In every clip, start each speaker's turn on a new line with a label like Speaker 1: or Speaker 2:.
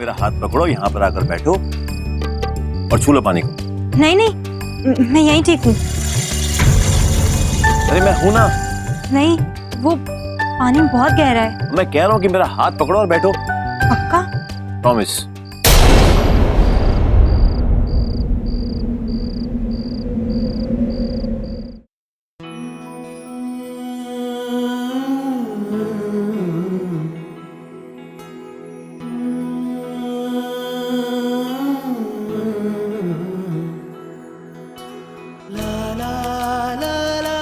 Speaker 1: मेरा हाथ पकड़ो, यहाँ पर आकर बैठो और छू लो पानी को।
Speaker 2: नहीं नहीं, मैं यहीं ठीक हूँ।
Speaker 1: अरे मैं हूं ना।
Speaker 2: नहीं, वो पानी बहुत गहरा है।
Speaker 1: मैं कह रहा हूँ कि मेरा हाथ पकड़ो और बैठो।
Speaker 2: पक्का?
Speaker 1: प्रॉमिस।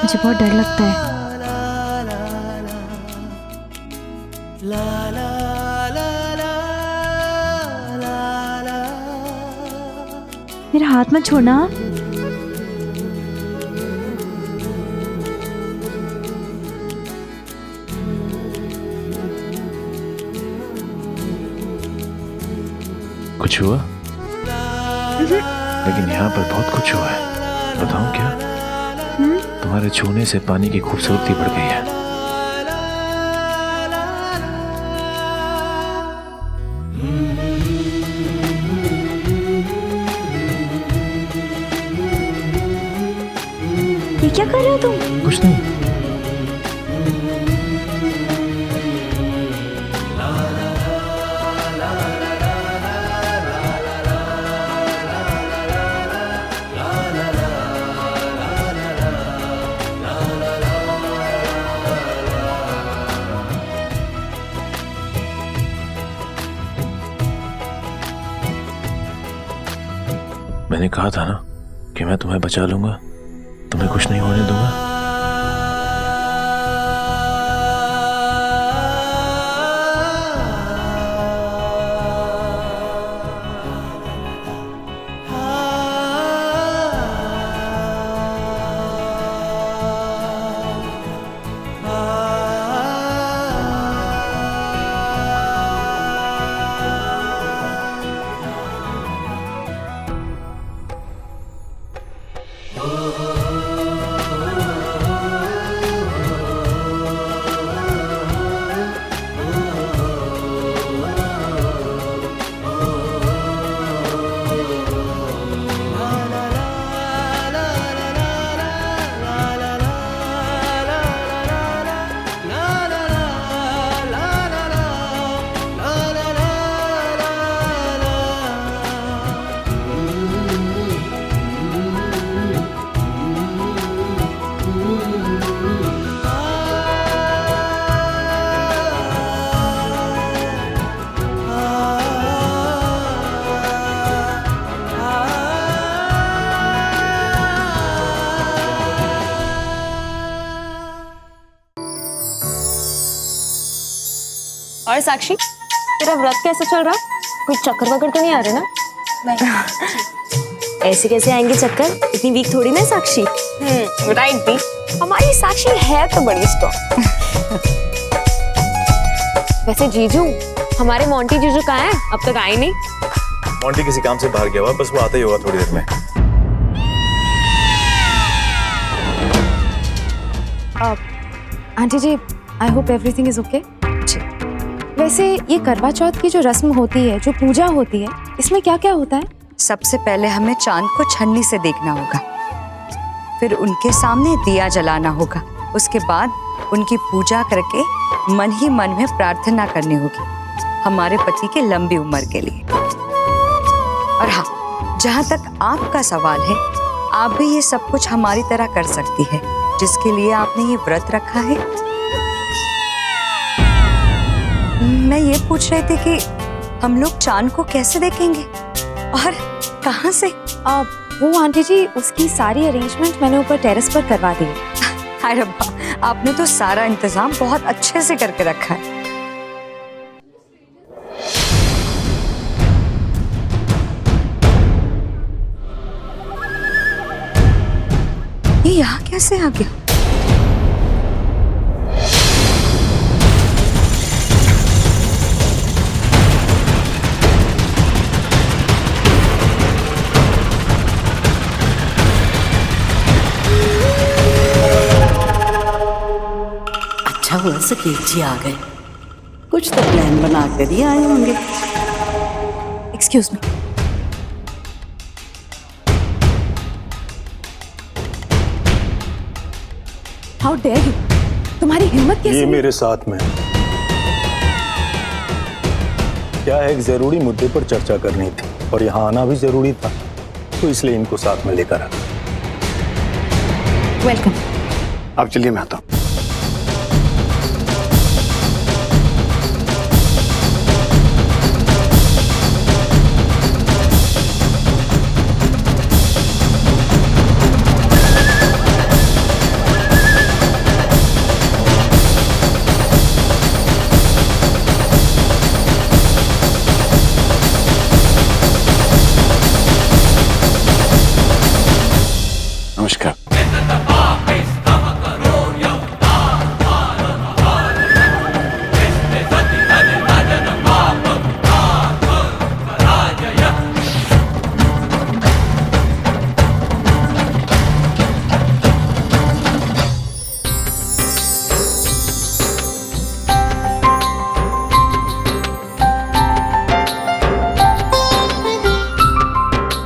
Speaker 2: मुझे बहुत डर लगता है। मेरा हाथ मत छोड़ना।
Speaker 3: कुछ हुआ? लेकिन यहाँ पर बहुत कुछ हुआ है। बताऊं क्या? तुम्हारे छूने से पानी की खूबसूरती बढ़ गई है।
Speaker 2: ये क्या कर रहे हो तुम?
Speaker 3: कुछ नहीं। मैंने कहा था ना कि मैं तुम्हें बचा लूंगा, तुम्हें कुछ नहीं होने दूंगा।
Speaker 4: और साक्षी, तेरा व्रत कैसा चल रहा? कोई चक्कर वक्कर तो नहीं आ रहे ना? नहीं। ऐसे कैसे आएंगे चक्कर? इतनी वीक थोड़ी ना साक्षी। राइट भी। हमारी साक्षी है तो बड़ी स्ट्रॉन्ग। वैसे जीजू, हमारे मोंटी जीजू कहाँ हैं? अब तक आए नहीं।
Speaker 1: मोंटी किसी काम से बाहर गया हुआ, बस वो आता ही होगा थोड़ी देर में।
Speaker 5: Aunty ji, I hope everything is okay. वैसे ये करवा चौथ की जो रस्म होती है, जो पूजा होती है, इसमें क्या क्या होता है?
Speaker 6: सबसे पहले हमें चांद को छन्नी से देखना होगा, फिर उनके सामने दिया जलाना होगा, उसके बाद उनकी पूजा करके मन ही मन में प्रार्थना करनी होगी हमारे पति की लंबी उम्र के लिए। और हाँ, जहाँ तक आपका सवाल है, आप भी ये सब कुछ हमारी तरह कर सकती है, जिसके लिए आपने ये व्रत रखा है। मैं ये पूछ रही थी कि हम लोग चांद को कैसे देखेंगे और कहाँ से?
Speaker 5: वो आंटी जी, उसकी सारी अरेंजमेंट मैंने ऊपर टेरेस पर करवा दी है।
Speaker 6: हाय रब्बा, आपने तो सारा इंतजाम बहुत अच्छे से करके रखा है। ये यहाँ कैसे आ गया?
Speaker 7: अच्छा हुआ सुकेत जी आ गए, कुछ तो प्लान बना कर ही आए होंगे।
Speaker 5: Excuse me. How dare you, तुम्हारी हिम्मत कैसे
Speaker 8: ये
Speaker 5: हुई?
Speaker 8: मेरे साथ में है। क्या है, एक जरूरी मुद्दे पर चर्चा करनी थी और यहाँ आना भी जरूरी था, तो इसलिए इनको साथ में लेकर आ।
Speaker 5: वेलकम।
Speaker 9: आप चलिए, मैं आता हूँ। नमस्कार।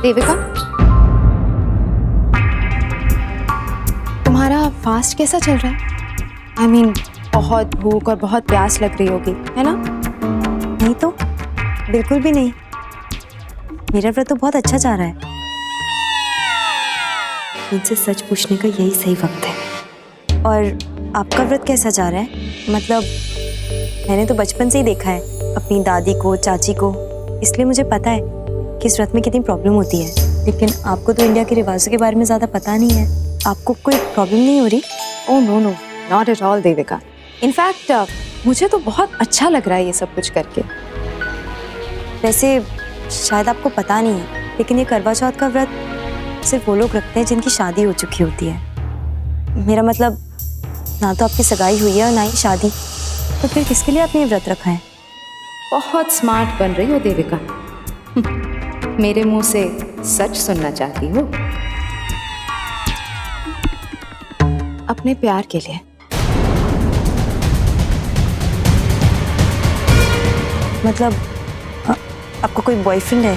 Speaker 5: देविका, तुम्हारा फास्ट कैसा चल रहा है? आई मीन, बहुत भूख और बहुत प्यास लग रही होगी, है ना?
Speaker 2: नहीं तो, बिल्कुल भी नहीं। मेरा व्रत तो बहुत अच्छा जा रहा है। मुझसे सच पूछने का यही सही वक्त है। और आपका व्रत कैसा जा रहा है? मतलब मैंने तो बचपन से ही देखा है अपनी दादी को, चाची को, इसलिए मुझे पता है कि इस व्रत में कितनी प्रॉब्लम होती है। लेकिन आपको तो इंडिया के रिवाजों के बारे में ज़्यादा पता नहीं है। आपको कोई प्रॉब्लम नहीं हो रही?
Speaker 5: Oh no no, not at all Devika. In fact मुझे तो बहुत अच्छा लग रहा है ये सब कुछ करके।
Speaker 2: वैसे शायद आपको पता नहीं है, लेकिन ये करवा चौथ का व्रत सिर्फ वो लोग रखते हैं जिनकी शादी हो चुकी होती है। मेरा मतलब, ना तो आपकी सगाई हुई है और ना ही शादी, तो फिर किसके लिए आपने ये व्रत रखा है?
Speaker 5: बहुत स्मार्ट बन रही हो देविका। मेरे मुंह से सच सुनना चाहती हो? अपने प्यार के लिए।
Speaker 2: मतलब आपको कोई बॉयफ्रेंड है?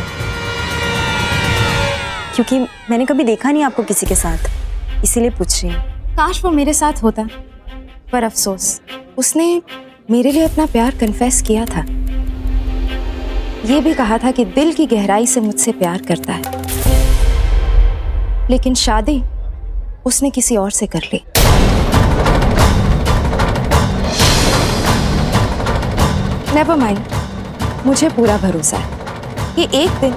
Speaker 2: क्योंकि मैंने कभी देखा नहीं आपको किसी के साथ, इसीलिए पूछ रही हूँ।
Speaker 5: काश वो मेरे साथ होता, पर अफसोस उसने मेरे लिए अपना प्यार कन्फेस किया था। ये भी कहा था कि दिल की गहराई से मुझसे प्यार करता है, लेकिन शादी उसने किसी और से कर ली। नेवर माइंड, मुझे पूरा भरोसा है कि एक दिन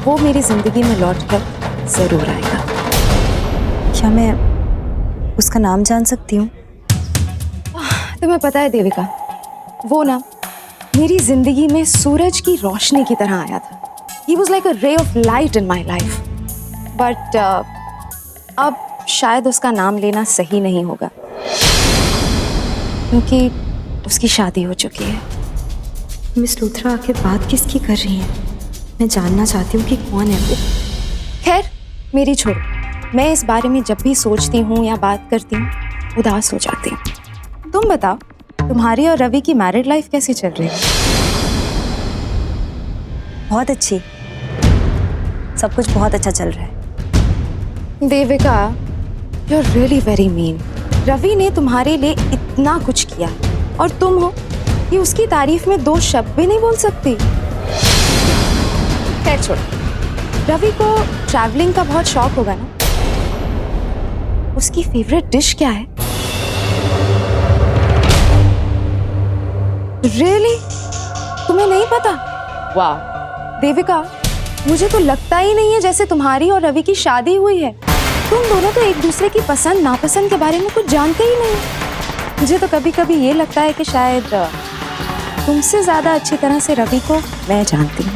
Speaker 5: वो मेरी जिंदगी में लौटकर जरूर आएगा।
Speaker 2: क्या मैं उसका नाम जान सकती हूँ?
Speaker 5: तुम्हें पता है देविका, वो ना मेरी जिंदगी में सूरज की रोशनी की तरह आया था। He was like a ray of light in my life. But अब शायद उसका नाम लेना सही नहीं होगा, क्योंकि उसकी शादी हो चुकी है।
Speaker 2: मिस लूथरा आखिर बात किसकी कर रही हैं? मैं जानना चाहती हूँ कि कौन है वो।
Speaker 5: खैर मेरी छोड़ो, मैं इस बारे में जब भी सोचती हूँ या बात करती हूँ उदास हो जाती हूँ। तुम बताओ, तुम्हारी और रवि की मैरिड लाइफ कैसी चल रही है?
Speaker 2: बहुत अच्छी, सब कुछ बहुत अच्छा चल रहा है।
Speaker 5: Devika, you are really very mean. Ravi ने तुम्हारे लिए इतना कुछ किया और तुम हो कि उसकी तारीफ में दो शब्द भी नहीं बोल सकती। खैर छोड़ो, रवि को ट्रैवलिंग का बहुत शौक होगा ना? उसकी फेवरेट डिश क्या है? रियली? तुम्हें नहीं पता? वाह देविका, मुझे तो लगता ही नहीं है जैसे तुम्हारी और रवि की शादी हुई है। तुम दोनों तो एक दूसरे की पसंद नापसंद के बारे में कुछ जानते ही नहीं। मुझे तो कभी कभी ये लगता है कि शायद तुमसे ज्यादा अच्छी तरह से रवि को मैं जानती हूँ।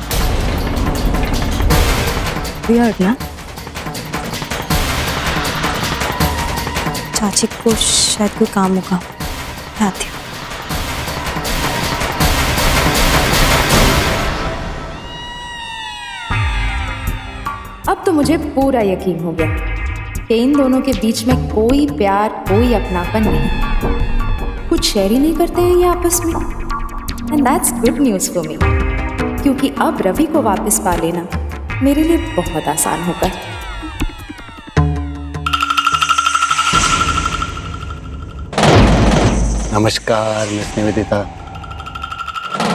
Speaker 5: वियर्ड ना?
Speaker 2: चाची को शायद कोई काम होगा, मैं आती हूँ।
Speaker 5: अब तो मुझे पूरा यकीन हो गया कि इन दोनों के बीच में कोई प्यार, कोई अपनापन नहीं। कुछ शेयर ही नहीं करते हैं ये आपस में। And that's good news for me, क्योंकि अब रवि को वापस पा लेना मेरे लिए बहुत आसान होगा।
Speaker 9: नमस्कार मिस निवेदिता,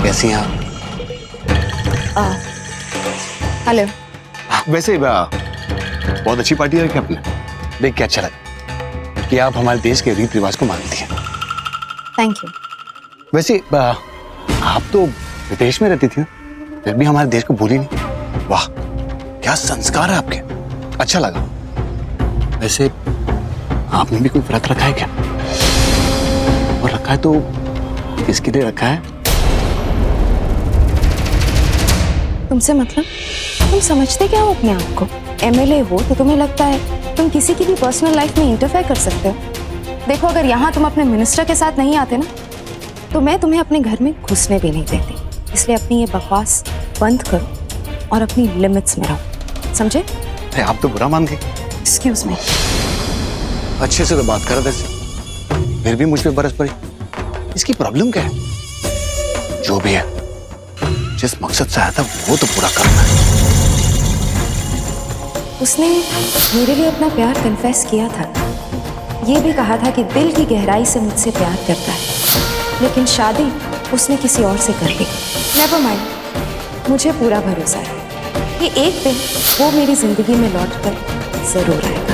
Speaker 9: कैसी हैं आप?
Speaker 5: हेलो।
Speaker 9: वैसे बहुत अच्छी पार्टी रखी आपने, देख के अच्छा लगा कि आप हमारे देश के रीति रिवाज को मानती हैं।
Speaker 5: Thank you.
Speaker 9: वैसे आप तो विदेश में रहती थी, फिर भी हमारे देश को भूली नहीं। वाह, क्या संस्कार है आपके, अच्छा लगा। वैसे आपने भी कोई व्रत रखा है क्या? और रखा है तो किसके लिए रखा है?
Speaker 5: तुमसे मतलब? तुम समझते क्या हो अपने आप को? एमएलए हो तो तुम्हें लगता है तुम किसी की भी पर्सनल लाइफ में इंटरफेयर कर सकते हो। देखो, अगर यहाँ तुम अपने मिनिस्टर के साथ नहीं आते ना, तो मैं तुम्हें अपने घर में घुसने भी नहीं देती। इसलिए अपनी ये बकवास बंद करो और अपनी लिमिट्स में रहो, समझे?
Speaker 9: अरे आप तो बुरा मान गए।
Speaker 5: Excuse me.
Speaker 9: अच्छे से तो बात कर रहे थे, फिर भी मुझ पे बरस पड़ी। इसकी प्रॉब्लम क्या है? जो भी है, जिस मकसद से आया था वो तो पूरा करना है।
Speaker 5: उसने मेरे लिए अपना प्यार कन्फेस किया था। ये भी कहा था कि दिल की गहराई से मुझसे प्यार करता है, लेकिन शादी उसने किसी और से कर ली। नेवर माइंड, मुझे पूरा भरोसा है कि एक दिन वो मेरी जिंदगी में लौटकर जरूर आएगा।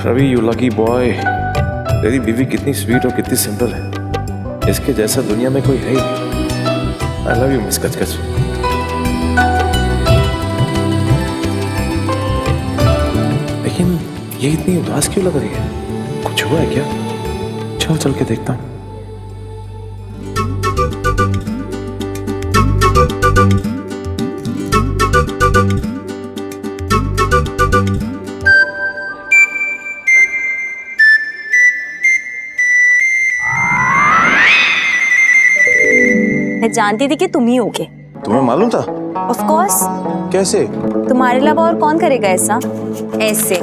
Speaker 3: Ravi, you lucky boy. तेरी बीवी कितनी स्वीट और कितनी सिंपल है, इसके जैसा दुनिया में कोई है ही। I love you miss Kachkach. लेकिन ये इतनी उदास क्यों लग रही है? कुछ हुआ है क्या? चल के देखता हूँ।
Speaker 2: मैं जानती थी कि तुम ही होगे।
Speaker 3: तुम्हें मालूम था?
Speaker 2: Of course.
Speaker 3: कैसे?
Speaker 2: तुम्हारे अलावा और कौन करेगा ऐसा? ऐसे।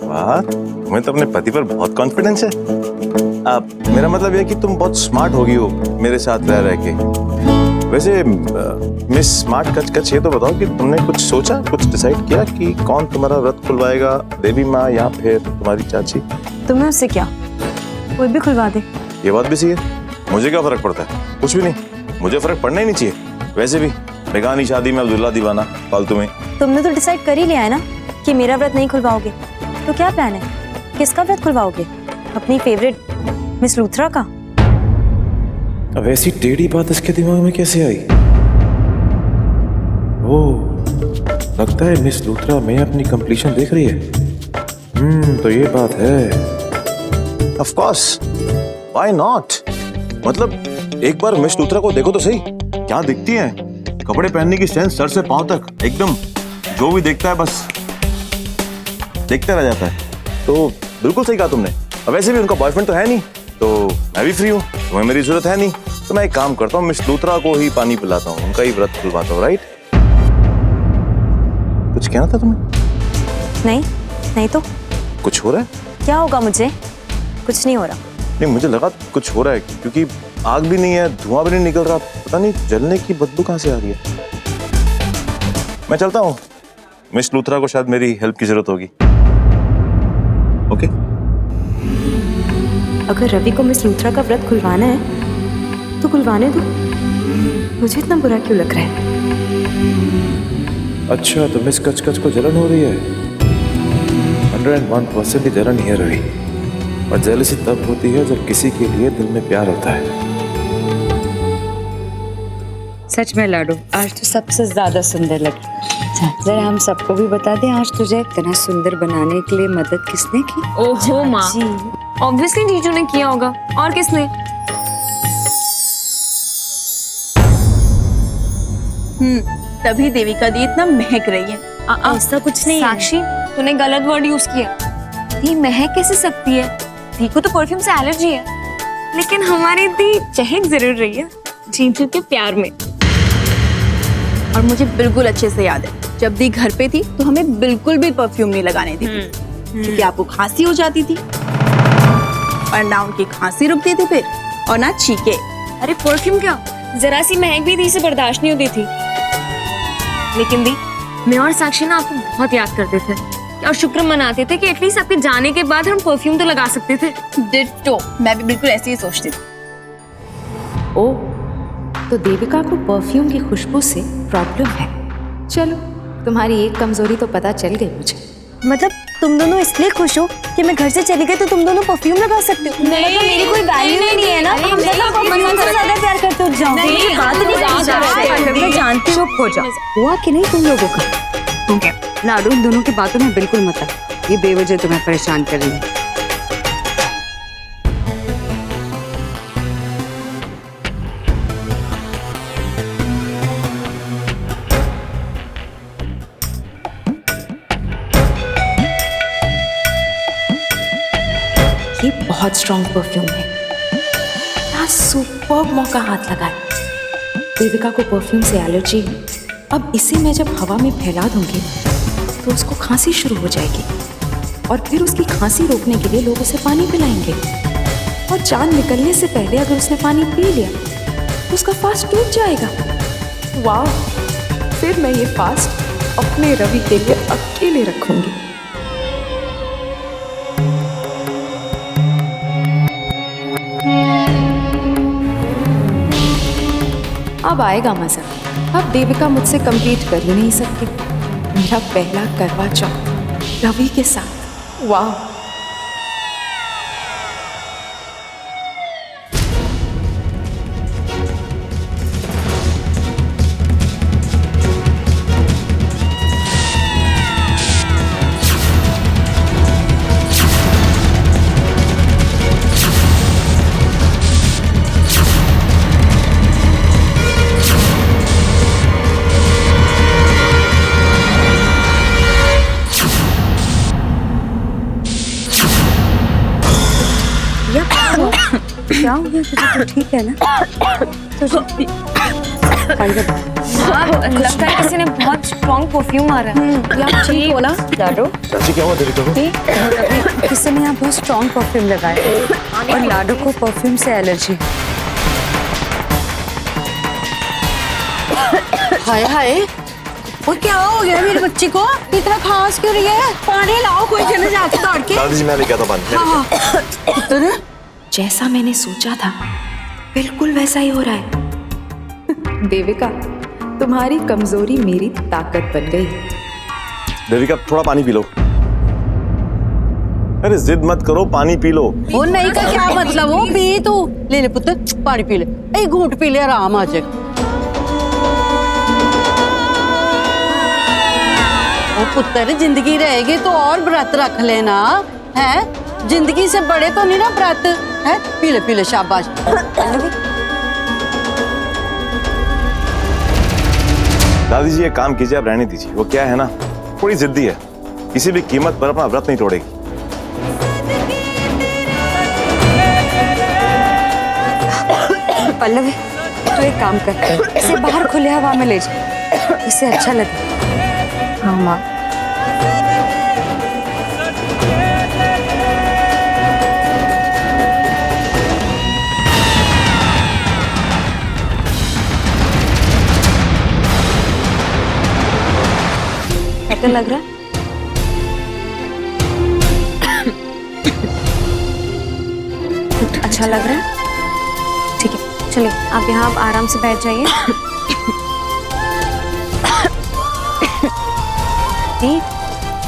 Speaker 3: वाह, तुम्हें तो अपने पति पर बहुत कॉन्फिडेंस है। मेरा मतलब यह है कि तुम बहुत स्मार्ट होगी हो मेरे साथ रह के। वैसे मिस स्मार्ट कच, ये तो बताओ कि तुमने कुछ सोचा, कुछ डिसाइड किया कि कौन तुम्हारा व्रत खुलवाएगा, देवी माँ या फिर तुम्हारी चाची?
Speaker 2: तुम्हें उससे क्या, कोई भी खुलवा दे।
Speaker 3: ये बात भी सही है, मुझे क्या फर्क पड़ता है? कुछ भी नहीं, मुझे फर्क पड़ना ही नहीं चाहिए। वैसे भी बेगानी शादी में अब्दुल्ला दीवाना फालतू में।
Speaker 2: तुमने तो डिसाइड कर ही लिया है ना कि मेरा व्रत नहीं खुलवाओगे, तो क्या प्लान है? किसका व्रत खुलवाओगे? अपनी फेवरेट मिस लूथरा का?
Speaker 3: अब ऐसी टेढ़ी बात इसके दिमाग में कैसे आई? ओह, लगता है मिस लूथरा में अपनी कंप्लीशन देख रही है। तो ये बात है। Of course, why not? मतलब एक बार मिस लूथरा को देखो तो सही, क्या दिखती है। कपड़े पहनने की सेंस सर से पांव तक एकदम, जो भी देखता है बस देखता रह जाता है। तो बिल्कुल सही कहा तुमने। अब वैसे भी उनका बॉयफ्रेंड तो है नहीं, तो मैं भी फ्री हूँ, तुम्हें मेरी जरूरत है नहीं, तो मैं एक काम करता हूँ, मिस लूथरा को ही पानी पिलाता हूँ, उनका ही व्रत खुलवाता हूँ। राइट? कुछ कहना था तुम्हें?
Speaker 2: नहीं तो
Speaker 3: कुछ हो रहा है?
Speaker 2: क्या होगा? मुझे कुछ नहीं हो रहा।
Speaker 3: नहीं, मुझे लगा कुछ हो रहा है, क्योंकि आग भी नहीं है, धुआं भी नहीं निकल रहा, पता नहीं जलने की बदबू कहां से आ रही है। मैं चलता हूँ, मिस लूथरा को शायद मेरी हेल्प की जरूरत होगी। ओके?
Speaker 2: अगर रवि को मिस लूथरा का व्रत खुलवाना है तो खुलवाने दो, मुझे इतना बुरा क्यों लग रहा है?
Speaker 3: अच्छा, तो मिस कचकच को जलन हो रही है। 101% ही जलन ही है रवि, और जेलसी तब होती है जब किसी के लिए दिल में प्यार होता है।
Speaker 6: सच में लाडो, आज तो सबसे ज्यादा सुंदर लगी। जरा हम सबको भी बता दें, आज तुझे इतना सुंदर बनाने के लिए मदद किसने की?
Speaker 4: ओहो माँ, ऑब्वियसली जीजू ने किया होगा, और किसने?
Speaker 10: तभी देविका दी इतना महक रही है।
Speaker 2: ऐसा कुछ नहीं है।
Speaker 4: साक्षी, तूने गलत वर्ड यूज किया। दी महक कैसे सकती है? दी को तो परफ्यूम से एलर्जी है, लेकिन हमारी दी चहक जरूर रही है जीजू के प्यार में।
Speaker 10: और मुझे बिल्कुल अच्छे से याद है, जब दी घर पे थी तो हमें बिल्कुल भी परफ्यूम नहीं लगाने दी थी, क्योंकि आपको खांसी हो जाती थी और ना उनकी खांसी रुकती थी फिर और ना छींके।
Speaker 4: अरे परफ्यूम क्या, जरा सी महक भी दी से बर्दाश्त नहीं होती थी। लेकिन दी, मैं और साक्षी ना आपको बहुत याद करते थे और शुक्र मनाते थे कि एटलीस्ट आपके जाने के बाद हम परफ्यूम तो लगा सकते थे।
Speaker 10: डिट्टो, मैं भी बिल्कुल ऐसे ही सोचती थी।
Speaker 5: ओ, तो देविका को परफ्यूम की खुशबू से प्रॉब्लम है। चलो, तुम्हारी एक कमजोरी तो पता चल गई मुझे।
Speaker 2: मतलब तुम दोनों इसलिए खुश हो कि मैं घर से चली गई तो तुम दोनों परफ्यूम लगा सकते हो?
Speaker 4: नहीं,
Speaker 2: मतलब मेरी कोई वैल्यू नहीं है ना?
Speaker 4: नहीं,
Speaker 2: हम
Speaker 4: नहीं,
Speaker 2: मतलब
Speaker 4: नहीं,
Speaker 2: परफ्यूम से ज्यादा प्यार करते हो। जाओ,
Speaker 4: नहीं,
Speaker 2: बात नहीं करनी।
Speaker 6: मैं जानती हूँ। चुप हो जाओ। हुआ कि नहीं तुम लोगों का? लाडू, इन दोनों की बातों में बिल्कुल मत आ। ये बेवजह तुम्हें परेशान कर रही है।
Speaker 5: ये बहुत स्ट्रॉन्ग परफ्यूम है। क्या सुपर्ब मौका हाथ लगाए। देविका को परफ्यूम से एलर्जी है। अब इसे मैं जब हवा में फैला दूंगी तो उसको खांसी शुरू हो जाएगी और फिर उसकी खांसी रोकने के लिए लोग उसे पानी पिलाएंगे और चांद निकलने से पहले अगर उसने पानी पी लिया तो उसका फास्ट टूट जाएगा। वाह, फिर मैं ये फास्ट अपने रवि के लिए अकेले रखूंगी। अब आएगा मजा। अब देविका मुझसे कंप्लीट कर ही नहीं सकती। मेरा पहला करवा चौथ रवि के साथ। वाह,
Speaker 6: क्या हो गया तुझे? तो ठीक है ना?
Speaker 4: लगता है किसी ने बहुत स्ट्रॉन्ग परफ्यूम आ रहा है।
Speaker 10: ठीक बोला
Speaker 6: लाडो,
Speaker 3: चाची क्या हुआ देविका को?
Speaker 6: किसी ने यहाँ बहुत स्ट्रॉन्ग परफ्यूम लगाया और लाडो को परफ्यूम से एलर्जी है।
Speaker 7: हाय हाय, वो क्या हो गया मेरे बच्चे को? इतना खांस क्यों रही है? पानी लाओ, कोई जने जाके दौड़ के।
Speaker 3: दादी जी मैं लेके आता पानी।
Speaker 7: पुत्र,
Speaker 5: जैसा मैंने सोचा था बिल्कुल वैसा ही हो रहा है। देविका, तुम्हारी कमजोरी मेरी ताकत बन गई।
Speaker 3: देविका थोड़ा पानी पी लो। अरे जिद मत करो, पानी पी लो।
Speaker 7: वो नहीं का क्या मतलब? वो पी तू। ले ले पुत्र, पानी पी ले। एक घूंट पी ले, आराम आ जाए। ओ पुत्र, जिंदगी रहेगी तो और व्रत रख लेना है। जिंदगी से बड़े तो नहीं ना व्रत है। पी ले शाबाश।
Speaker 3: दादी जी एक काम कीजिए, आप रहने दीजिए। वो क्या है ना, थोड़ी जिद्दी है, किसी भी कीमत पर अपना व्रत नहीं तोड़ेगी।
Speaker 6: पल्लवी, तू एक काम कर, इसे बाहर खुले हवा में ले जा, इसे अच्छा लगे।
Speaker 4: हाँ माँ।
Speaker 2: बेटर लग रहा है? अच्छा लग रहा है? ठीक है, चलिए आप यहाँ आराम से बैठ जाइए। ठीक,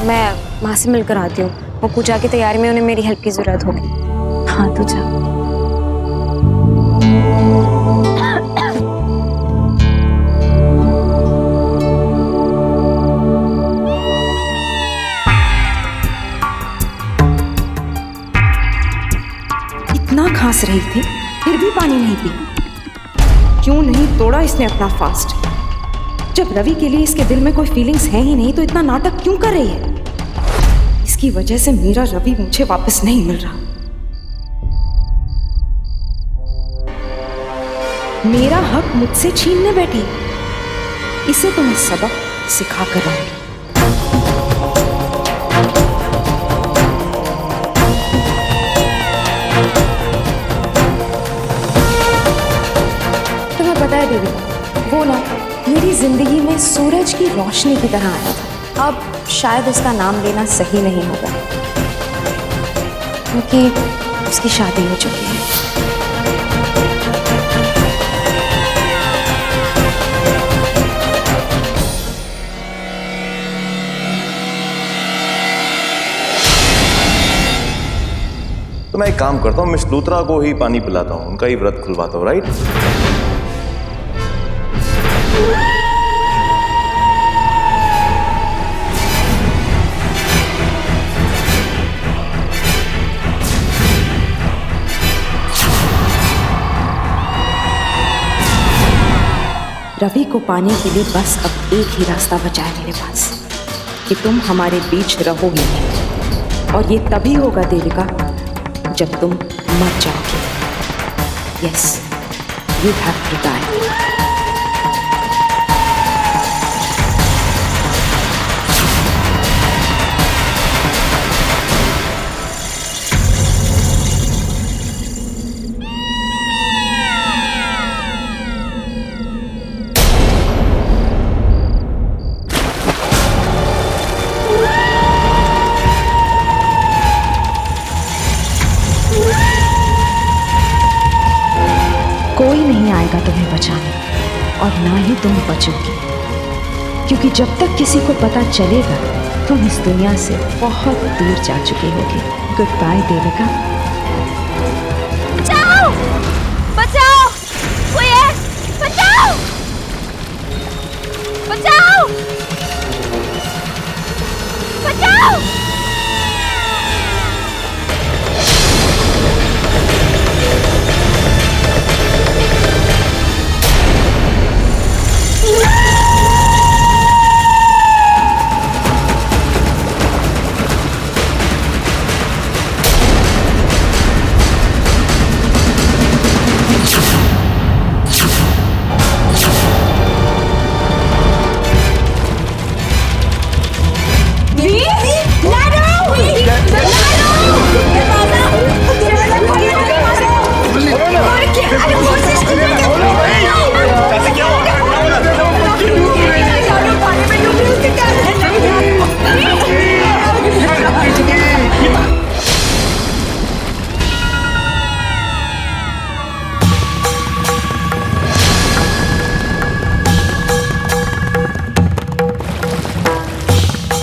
Speaker 2: मैं माँ से मिलकर आती हूँ। वो पूजा की तैयारी में उन्हें मेरी हेल्प की जरूरत होगी। हाँ तो जा।
Speaker 5: खांस रही थी फिर भी पानी नहीं पी। क्यों नहीं तोड़ा इसने अपना फास्ट? जब रवि के लिए इसके दिल में कोई फीलिंग्स है ही नहीं तो इतना नाटक क्यों कर रही है? इसकी वजह से मेरा रवि मुझे वापस नहीं मिल रहा। मेरा हक मुझसे छीनने बैठी। इसे तो मैं सबक सिखा कर रहूंगी। तुम्हें पता है देविका, वो ना मेरी जिंदगी में सूरज की रोशनी की तरह आया था। अब शायद उसका नाम लेना सही नहीं होगा क्योंकि उसकी शादी हो चुकी है।
Speaker 3: तो मैं एक काम करता हूँ, मिस लूथरा को ही पानी पिलाता हूँ, उनका ही व्रत खुलवाता हूँ, राइट?
Speaker 5: रवि को पाने के लिए बस अब एक ही रास्ता बचा है मेरे पास, कि तुम हमारे बीच रहोगे। और ये तभी होगा देविका जब तुम मर जाओगे। Yes, you have to die. कोई नहीं आएगा तुम्हें बचाने और ना ही तुम बचोगी, क्योंकि जब तक किसी को पता चलेगा तुम इस दुनिया से बहुत दूर जा चुके होगे। Good bye Devika.
Speaker 4: बचाओ! बचाओ! कोई है? बचाओ! बचाओ! बचाओ!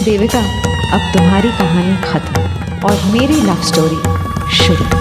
Speaker 5: देविका, अब तुम्हारी कहानी खत्म और मेरी लव स्टोरी शुरू।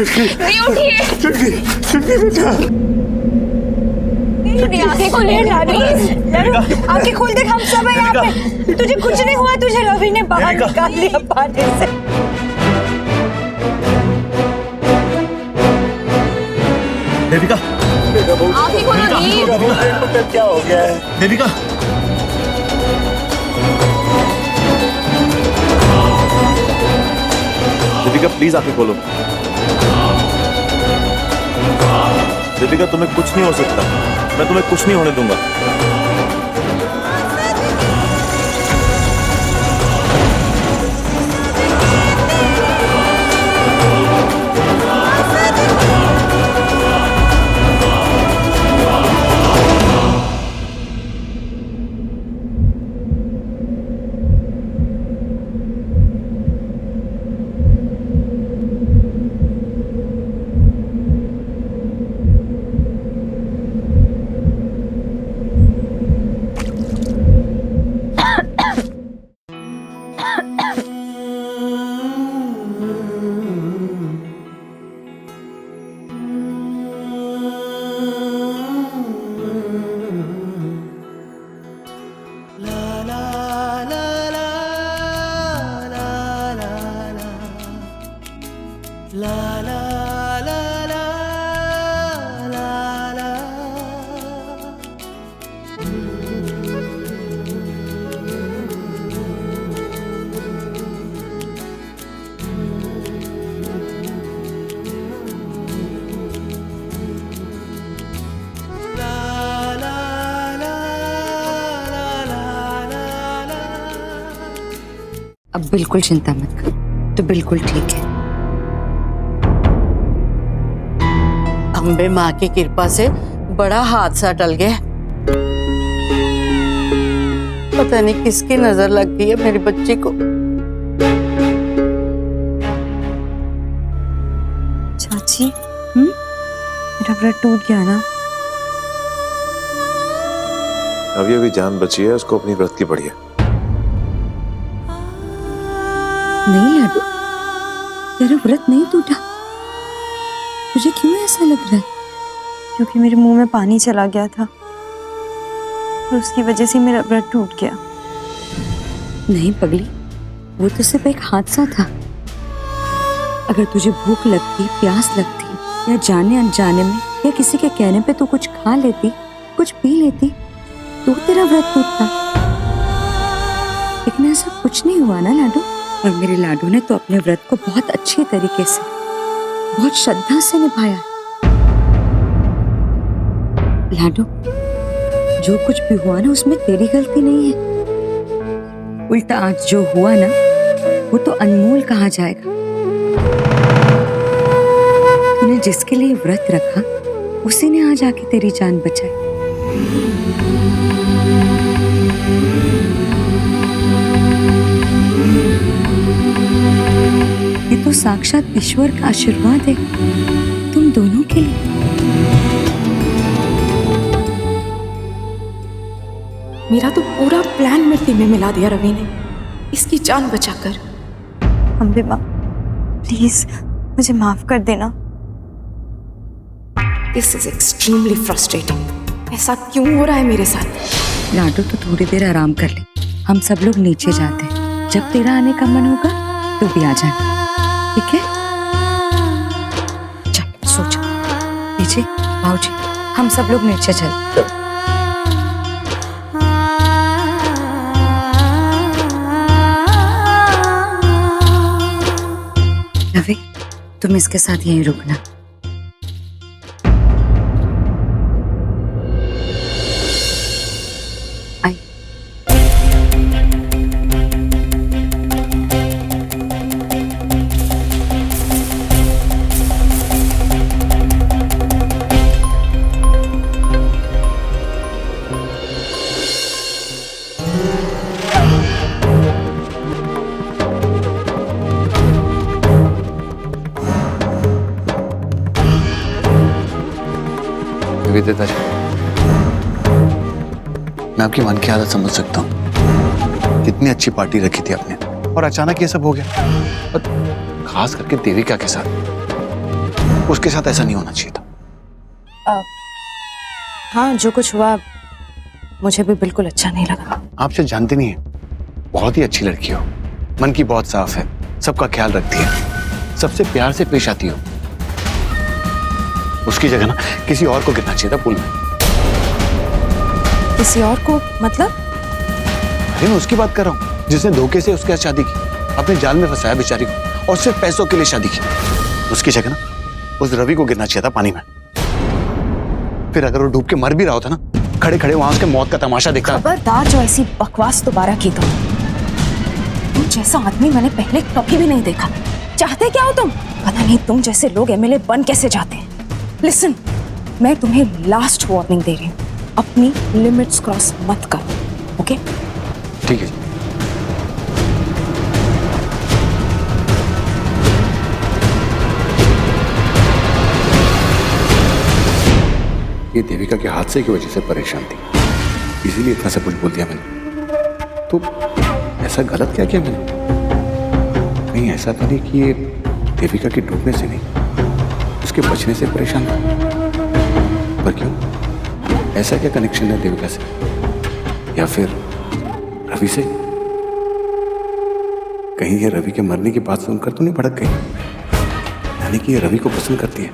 Speaker 4: नहीं उठिए। आंखें खोल आंखें खोल देख, हम सब है यहाँ पे। तुझे कुछ नहीं हुआ, तुझे रवि ने बाहर निकाल लिया पानी से।
Speaker 8: देविका,
Speaker 4: आंखें खोलो नीर।
Speaker 8: क्या हो गया है देविका?
Speaker 3: दीपिका प्लीज आंखें खोलो। दीपिका तुम्हें कुछ नहीं हो सकता, मैं तुम्हें कुछ नहीं होने दूंगा।
Speaker 6: अब बिल्कुल चिंता मत कर, तो बिल्कुल ठीक है।
Speaker 7: अम्बे माँ की कृपा से बड़ा हादसा टल गया। पता नहीं किसकी नजर लग गई है मेरी बच्ची को।
Speaker 2: चाची, मेरा व्रत टूट गया ना?
Speaker 3: अभी जान बची है, उसको अपनी व्रत की बढ़िया।
Speaker 6: नहीं लाडू, तेरा व्रत नहीं टूटा। तुझे क्यों ऐसा लग रहा है?
Speaker 2: क्योंकि मेरे मुंह में पानी चला गया था और उसकी वजह से मेरा व्रत टूट गया।
Speaker 6: नहीं पगली, वो तो सिर्फ एक हादसा था। अगर तुझे भूख लगती, प्यास लगती या जाने अनजाने में या किसी के कहने पे तू कुछ खा लेती, कुछ पी लेती, तो तेरा व्रत टूटता। लेकिन ऐसा कुछ नहीं हुआ ना लाडू। और मेरे लाडू ने तो अपने व्रत को बहुत अच्छे तरीके से, बहुत श्रद्धा से निभाया। लाडू, जो कुछ भी हुआ ना उसमें तेरी गलती नहीं है। उल्टा आज जो हुआ ना वो तो अनमोल कहा जाएगा। तूने जिसके लिए व्रत रखा उसी ने आज आके तेरी जान बचाई। ये तो साक्षात ईश्वर का आशीर्वाद है तुम दोनों के लिए।
Speaker 5: मेरा तो पूरा प्लान मिट्टी में मिला दिया रवि ने, इसकी जान बचाकर।
Speaker 2: अम्बे माँ, प्लीज मुझे माफ कर देना।
Speaker 5: This is extremely frustrating. ऐसा क्यों हो रहा है मेरे साथ?
Speaker 6: लाडू तो थोड़ी देर आराम कर ले, हम सब लोग नीचे जाते हैं। जब तेरा आने का मन होगा तो भी आ जाना, ठीक है? चल सो जा। नीचे भाऊजी, हम सब लोग नीचे चल। रवि, तुम इसके साथ यहीं रुकना। आई।
Speaker 9: विदिता जी, मैं आपकी मन की हालत समझ सकता हूँ। कितनी अच्छी पार्टी रखी थी आपने और अचानक ये सब हो गया। और खास करके देविका के साथ, उसके साथ ऐसा नहीं होना चाहिए था।
Speaker 5: हाँ, जो कुछ हुआ मुझे भी बिल्कुल अच्छा नहीं लगा।
Speaker 9: आपसे जानते नहीं है, बहुत ही अच्छी लड़की हो, मन की बहुत साफ है, सबका ख्याल रखती है, सबसे प्यार से पेश आती हो। उसकी जगह ना किसी और को गिरना चाहिए था पुल में।
Speaker 5: किसी और को मतलब?
Speaker 9: अरे मैं उसकी बात कर रहा हूँ जिसने धोखे से उसके साथ शादी की, अपने जाल में फंसाया बेचारी को, और सिर्फ पैसों के लिए शादी की। उसकी जगह ना उस रवि को गिरना चाहिए था पानी में। फिर अगर वो डूब के मर भी रहा होता ना, खड़े खड़े वहां उसके मौत का तमाशा देखता।
Speaker 5: खबरदार जो ऐसी बकवास दोबारा की तो तुम जैसा आदमी मैंने पहले कभी भी नहीं देखा। चाहते क्या हो तुम? पता नहीं तुम जैसे लोग एमएलए बन कैसे जाते हैं। लिसन, मैं तुम्हें लास्ट वार्निंग दे रही हूँ, अपनी लिमिट्स क्रॉस मत कर। ओके?
Speaker 9: ठीक है जी। ये देविका के हादसे की वजह से परेशान थी, इसीलिए इतना सब कुछ बोल दिया मैंने। तो ऐसा गलत क्या किया मैंने? कहीं ऐसा तो नहीं कि ये देविका के डूबने से नहीं, उसके बचने से परेशान था? पर क्यों? ऐसा क्या कनेक्शन है देविका से, या फिर रवि से? कहीं ये रवि के मरने की बात सुनकर तो नहीं भड़क गई? यानी कि ये रवि को पसंद करती है।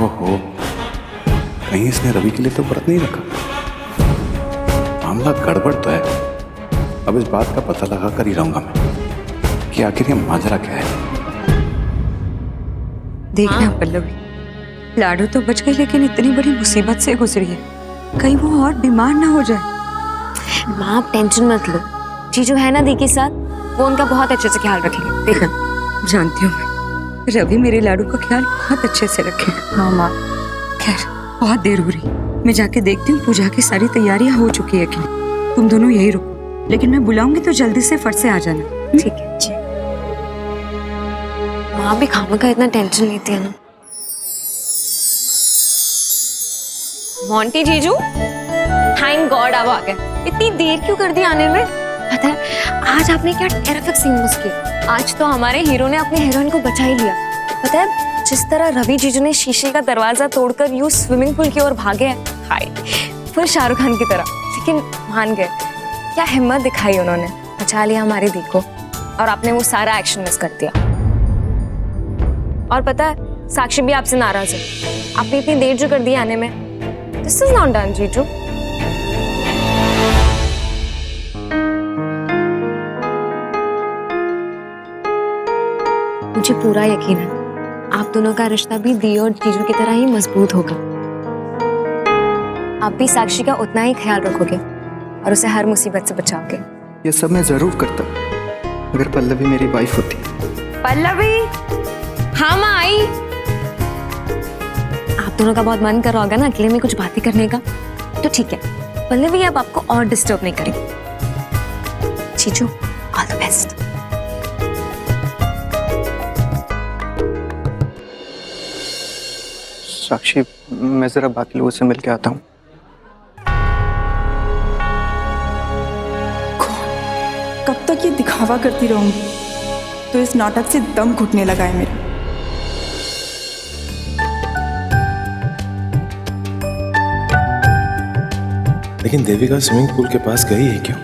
Speaker 9: ओहो, कहीं इसने रवि के लिए तो व्रत नहीं रखा? मामला गड़बड़ तो है। अब इस बात का पता लगा कर ही रहूंगा मैं कि आखिर ये माजरा क्या है।
Speaker 6: देखना पल्लवी, लाडू तो बच गई लेकिन इतनी बड़ी मुसीबत से गुजरी है, कहीं वो और बीमार ना हो जाए।
Speaker 4: माँ आप टेंशन मत लो, जीजू है ना दी के साथ, वो उनका बहुत अच्छे से ख्याल रखेंगे। देखना।
Speaker 6: जानती हूँ मैं, रवि मेरे लाडू का ख्याल बहुत अच्छे से रखेगा।
Speaker 5: हाँ माँ।
Speaker 6: खैर बहुत देर हो रही, मैं जाके देखती हूँ पूजा की सारी तैयारियां हो चुकी है कि नहीं। तुम दोनों यही रुको, लेकिन मैं बुलाऊंगी तो जल्दी से फट से आ जाना।
Speaker 4: ठीक है जी। माँ भी खामखा इतना टेंशन लेती है ना। मोंटी जीजू, थैंक गॉड आप आ गए। इतनी देर क्यों कर दी आने में? पता है आज आपने क्या टेरिफिक सीन मिस किया। आज तो हमारे हीरो ने अपने हीरोइन को बचा ही लिया। पता है जिस तरह रवि जीजू ने शीशे का दरवाजा तोड़कर यूं स्विमिंग पूल की ओर भागे हैं, हाय फुल शाहरुख खान की तरह, लेकिन मान गए। क्या हिम्मत दिखाई उन्होंने, बचा लिया हमारे दी को, और आपने वो सारा एक्शन मिस कर दिया। और पता है साक्षी भी आपसे नाराज है, आपने इतनी देर जो कर दी आने में। दिस इज नॉट डन जीजू। मुझे पूरा यकीन है आप दोनों का रिश्ता भी दी और जीजू की तरह ही मजबूत होगा। आप भी साक्षी का उतना ही ख्याल रखोगे और उसे हर मुसीबत से बचाओगे।
Speaker 11: ये सब मैं जरूर करता अगर पल्लवी मेरी वाइफ होती।
Speaker 4: पल्लवी, हाँ माँ आई। आप दोनों का बहुत मन कर रहा होगा ना अकेले में कुछ बातें करने का, तो ठीक है पल्लवी अब आपको और डिस्टर्ब नहीं करेगी। जीजू ऑल द बेस्ट।
Speaker 11: साक्षी, मैं जरा बाकी लोगों से मिल के आता हूँ।
Speaker 10: कब तक ये दिखावा करती रहूंगी? तो इस नाटक से दम घुटने लगा है मेरा।
Speaker 3: लेकिन देविका स्विमिंग पूल के पास गई है क्यों?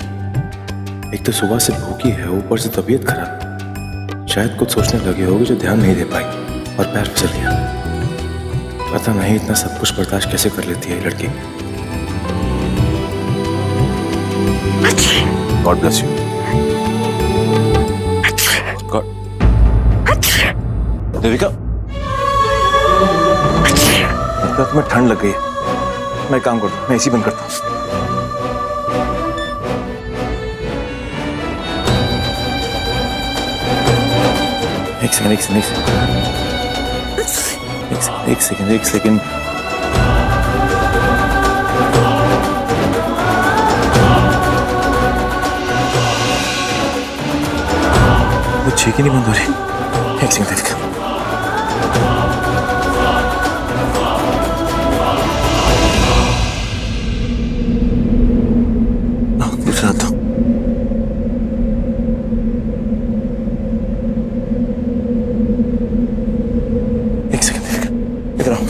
Speaker 3: एक तो सुबह से भूखी है, ऊपर से तबीयत खराब। शायद कुछ सोचने लगी होगी जो ध्यान नहीं दे पाई और पैर फिसल गया। पता नहीं इतना सब कुछ बर्दाश्त कैसे कर लेती है ये लड़की।
Speaker 1: God bless you. देविका, लगता है तुम्हें ठंड लग गई है। मैं काम करता हूँ, मैं एसी बंद करता हूँ। एक सेकंड। वो छींकी नहीं बंद हो रही। एक सेकंड देविका। दूसरा तो एक सेकंड देविका, इधर आओ।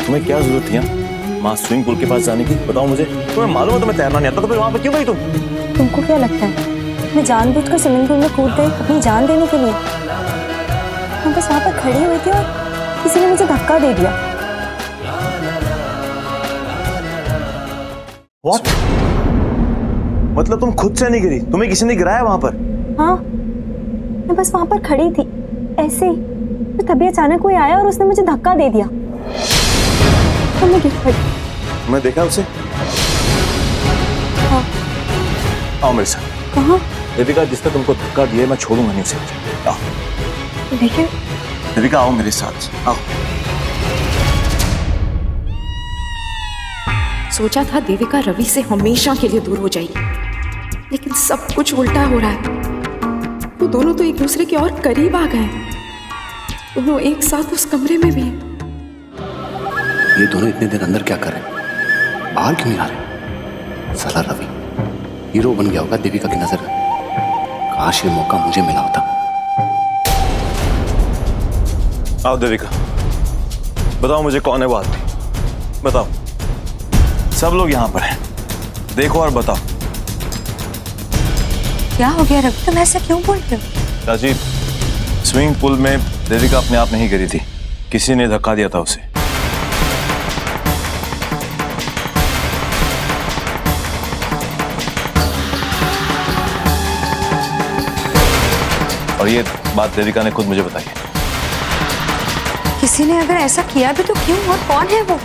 Speaker 1: तुम्हें क्या जरूरत थी वहाँ स्विमिंग पूल के पास जाने की? बताओ मुझे। तुम्हें मालूम है तुम्हें तैरना नहीं आता, तो फिर वहाँ पे क्यों गई तुम?
Speaker 2: तुमको क्या लगता है मैं जानबूझकर स्विमिंग पूल में कूद गई अपनी जान देने के लिए? मैं बस वहाँ पर खड़ी हुई थी और किसी ने मुझे धक्का दे दिया।
Speaker 1: What? मतलब तुम खुद से नहीं गिरी, तुम्हें किसी ने गिराया वहाँ पर?
Speaker 2: हाँ, मैं बस वहाँ पर खड़ी थी ऐसे ही, तो तभी अचानक कोई आया और उसने मुझे धक्का दे दिया तो मैं गिर पड़ी।
Speaker 1: मैं देखा उसे?
Speaker 2: हाँ।
Speaker 1: आओ मेरे साथ।
Speaker 2: कहाँ?
Speaker 1: देविका, जिसने तुमको धक्का दिया मैं छोड़ूंगा नहीं उसे। आओ।
Speaker 2: लेकिन
Speaker 1: देविका आओ मेरे साथ, आओ।
Speaker 5: सोचा था देविका रवि से हमेशा के लिए दूर हो जाएगी, लेकिन सब कुछ उल्टा हो रहा है। वो दोनों तो एक दूसरे के और करीब आ गए हैं। दोनों एक साथ उस कमरे में भी हैं।
Speaker 9: ये दोनों इतने दिन अंदर क्या कर रहे हैं? बाहर क्यों नहीं आ रहे? साला रवि हीरो बन गया होगा देविका की नजर में। काश ये मौका मुझे मिला होता।
Speaker 1: आओ देविका, बताओ मुझे कौन है वो आदमी? बताओ। सब लोग यहाँ पर हैं, देखो और बताओ।
Speaker 2: क्या हो गया रवि, तुम ऐसा क्यों बोल रहे हो?
Speaker 1: चाची, स्विमिंग पूल में देविका अपने आप नहीं गिरी थी, किसी ने धक्का दिया था उसे। और ये बात देविका ने खुद मुझे बताई है।
Speaker 2: किसी ने अगर ऐसा किया भी तो क्यों और कौन है वो?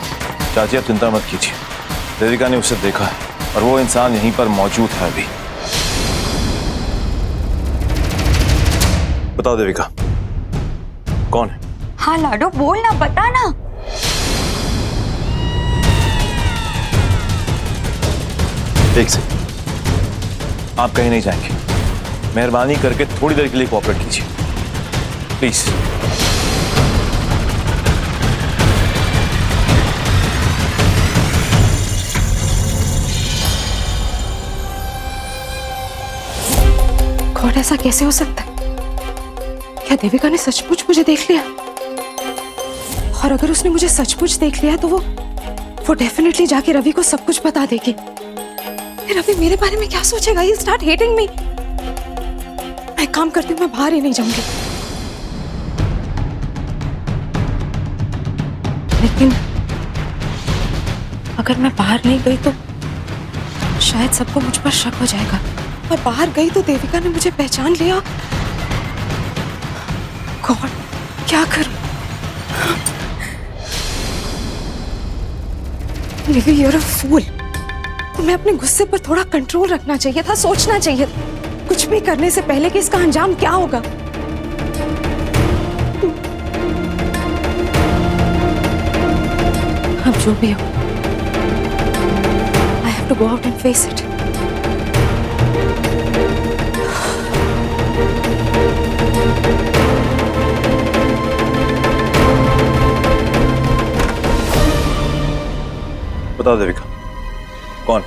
Speaker 1: चाची आप चिंता मत कीजिए, देविका ने उसे देखा है और वो इंसान यहीं पर मौजूद है अभी। बताओ देविका, कौन है?
Speaker 2: हाँ लाडो, बोल ना, बता ना।
Speaker 1: एक सेकंड, आप कहीं नहीं जाएंगे। मेहरबानी करके थोड़ी देर के लिए कोऑपरेट कीजिए प्लीज।
Speaker 5: गॉड, ऐसा कैसे हो सकता है? क्या देविका ने सचमुच मुझे देख लिया? और अगर उसने मुझे सचमुच देख लिया तो वो डेफिनेटली जाके रवि को सब कुछ बता देगी। फिर रवि मेरे बारे में क्या सोचेगा? He'll start hating me। मैं काम करती हूँ, मैं बाहर ही नहीं जाऊंगी। लेकिन अगर मैं बाहर नहीं गई तो शायद सबको मुझ पर शक हो जाएगा। मैं बाहर गई तो देविका ने मुझे पहचान लिया। गॉड, क्या करूं? Maybe you're a fool। तुम्हें अपने गुस्से पर थोड़ा कंट्रोल रखना चाहिए था, सोचना चाहिए था कुछ भी करने से पहले कि इसका अंजाम क्या होगा। अब जो भी हो, I have to go out and face it।
Speaker 1: बताओ देविका, कौन?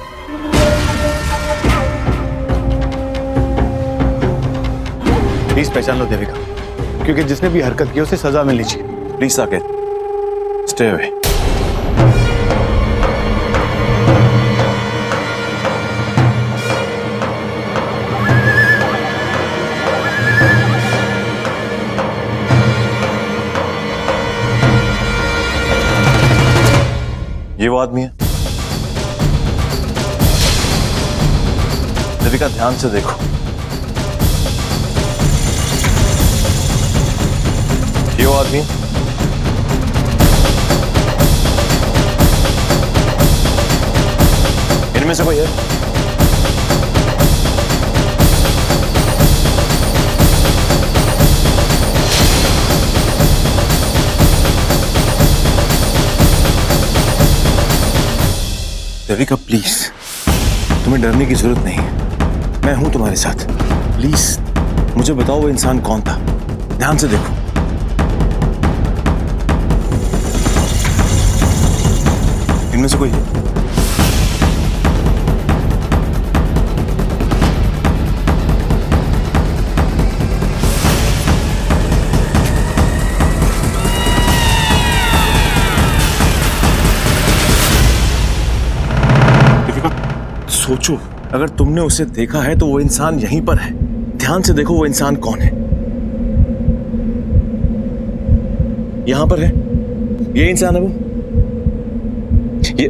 Speaker 9: प्लीज पहचान लो देविका, क्योंकि जिसने भी हरकत की उसे सजा मिलनी चाहिए।
Speaker 1: Please Saket, stay away. ये वो आदमी है। देविका ध्यान से देखो, ये वो आदमी। इनमें से कोई है? देविका प्लीज, तुम्हें डरने की जरूरत नहीं है, मैं हूं तुम्हारे साथ। प्लीज मुझे बताओ वो इंसान कौन था, ध्यान से देखो। इनमें से कोई है? सोचो, अगर तुमने उसे देखा है तो वो इंसान यहीं पर है। ध्यान से देखो वो इंसान कौन है। यहां पर है, ये इंसान है वो। ये